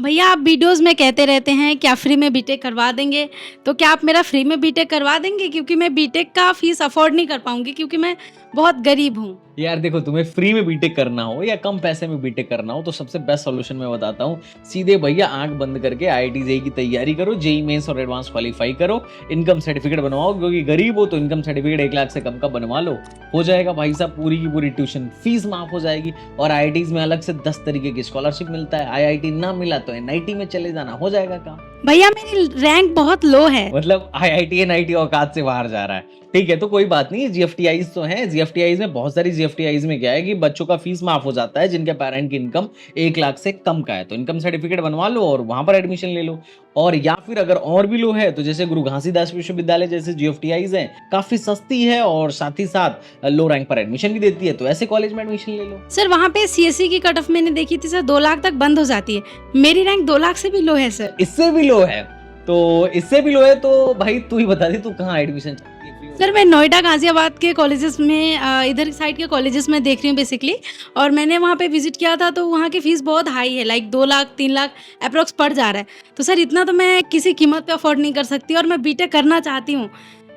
भैया आप वीडियोस में कहते रहते हैं क्या फ्री में बीटेक करवा देंगे, तो क्या आप मेरा फ्री में बीटेक करवा देंगे? क्योंकि मैं बीटेक का फीस अफोर्ड नहीं कर पाऊँगी क्योंकि मैं बहुत गरीब हूँ। यार देखो, तुम्हें फ्री में बीटेक करना हो या कम पैसे में बीटेक करना हो तो सबसे बेस्ट सॉल्यूशन मैं बताता हूँ। सीधे भैया आंख बंद करके आईआईटी जेईई की तैयारी करो, जेईई मेंस और एडवांस क्वालीफाई करो, इनकम सर्टिफिकेट बनवाओ, क्योंकि गरीब हो तो इनकम सर्टिफिकेट 1 लाख से कम का बनवा लो, हो जाएगा भाई साहब, पूरी की पूरी ट्यूशन फीस माफ हो जाएगी। और आईआईटीज में अलग से 10 तरीके की स्कॉलरशिप मिलता है, आईआईटी ना मिला तो एनआईटी में चले जाना, हो जाएगा काम। भैया मेरी रैंक बहुत लो है। मतलब आईआईटी एनआईटी औकात से बाहर जा रहा है, ठीक है, तो कोई बात नहीं। जीएफटीआईज तो हैं, जीएफटीआईज में बहुत सारी जीएफटीआईज में क्या है कि बच्चों का फीस माफ हो जाता है जिनके पेरेंट की इनकम 1 लाख से कम का है, तो इनकम सर्टिफिकेट बनवा लो और वहां पर एडमिशन ले लो। और या फिर अगर और भी लो है तो जैसे गुरु घासीदास विश्वविद्यालय जैसे जीएफटीआईज हैं, काफी सस्ती है और साथ ही साथ लो रैंक पर एडमिशन भी देती है, तो ऐसे कॉलेज में एडमिशन ले लो। सर वहाँ पे सीएससी की कट ऑफ मैंने देखी थी सर 2 लाख तक बंद हो जाती है, मेरी रैंक 2 लाख से भी लो है सर। इससे भी लो है, तो इससे भी लो है तो भाई तू ही बता दे तू कहाँ एडमिशन चाहती है? सर मैं नोएडा गाजियाबाद के कॉलेजेस में इधर साइड के कॉलेजेस में देख रही हूँ बेसिकली, और मैंने वहाँ पे विजिट किया था तो वहाँ की फ़ीस बहुत हाई है, लाइक 2 लाख 3 लाख अप्रोक्स पड़ जा रहा है। तो सर इतना तो मैं किसी कीमत पे अफोर्ड नहीं कर सकती और मैं बीटेक करना चाहती हूँ,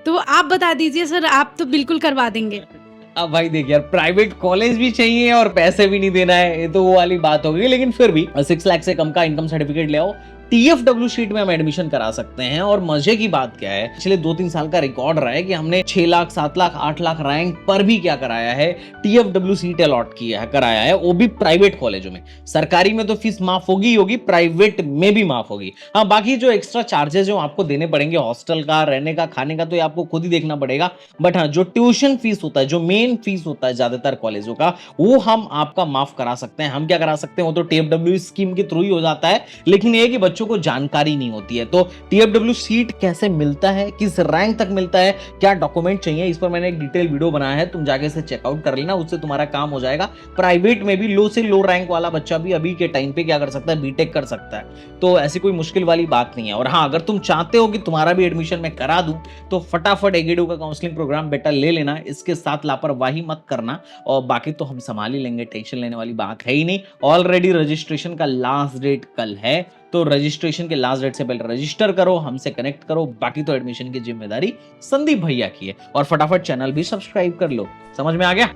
तो आप बता दीजिए सर, आप तो बिल्कुल करवा देंगे। अब भाई देख यार, प्राइवेट कॉलेज भी चाहिए और पैसे भी नहीं देना है, ये तो वो वाली बात होगी, लेकिन फिर भी 6 लाख से कम का इनकम सर्टिफिकेट ले आओ, टीएफडब्ल्यू शीट में हम एडमिशन करा सकते हैं। और मजे की बात क्या है, पिछले 2-3 साल का रिकॉर्ड रहा है कि हमने 6 लाख 7 लाख 8 लाख रैंक पर भी क्या कराया है, टीएफडब्ल्यू सीट अलॉट किया है, कराया है, वो भी प्राइवेट कॉलेजों में। सरकारी में तो फीस माफ होगी ही होगी, प्राइवेट में भी माफ होगी। हाँ, बाकी जो एक्स्ट्रा चार्जेस जो आपको देने पड़ेंगे, हॉस्टल का, रहने का, खाने का, तो ये आपको खुद ही देखना पड़ेगा। बट हाँ, जो ट्यूशन फीस होता है, जो मेन फीस होता है ज्यादातर कॉलेजों का, वो हम आपका माफ करा सकते हैं। हम क्या करा सकते हैं, वो तो टीएफडब्ल्यू स्कीम के थ्रू ही हो जाता है, लेकिन ये कि बच्चों को जानकारी नहीं होती है। तो टीएफडब्ल्यू सीट कैसे मिलता है, किस रैंक तक मिलता है, क्या डॉक्यूमेंट चाहिए, इस पर मैंने एक डिटेल वीडियो बनाया है, तुम जाके इसे चेकआउट कर लेना, उससे तुम्हारा काम हो जाएगा। प्राइवेट में भी लो से लो रैंक वाला बच्चा भी अभी के टाइम पे क्या कर सकता है, बीटेक कर सकता है, तो ऐसी कोई मुश्किल वाली बात नहीं है। और हाँ, अगर तुम चाहते हो कि तुम्हारा भी एडमिशन मैं करा दूं तो फटाफट एगेडू का काउंसलिंग प्रोग्राम बेटा ले लेना, इसके साथ लापरवाही मत करना, और बाकी तो हम संभाल ही लेंगे, टेंशन लेने वाली बात है ही नहीं। ऑलरेडी रजिस्ट्रेशन का लास्ट डेट कल है, तो रजिस्ट्रेशन के लास्ट डेट से पहले रजिस्टर करो, हमसे कनेक्ट करो, बाकी तो एडमिशन की जिम्मेदारी संदीप भैया की है। और फटाफट चैनल भी सब्सक्राइब कर लो। समझ में आ गया?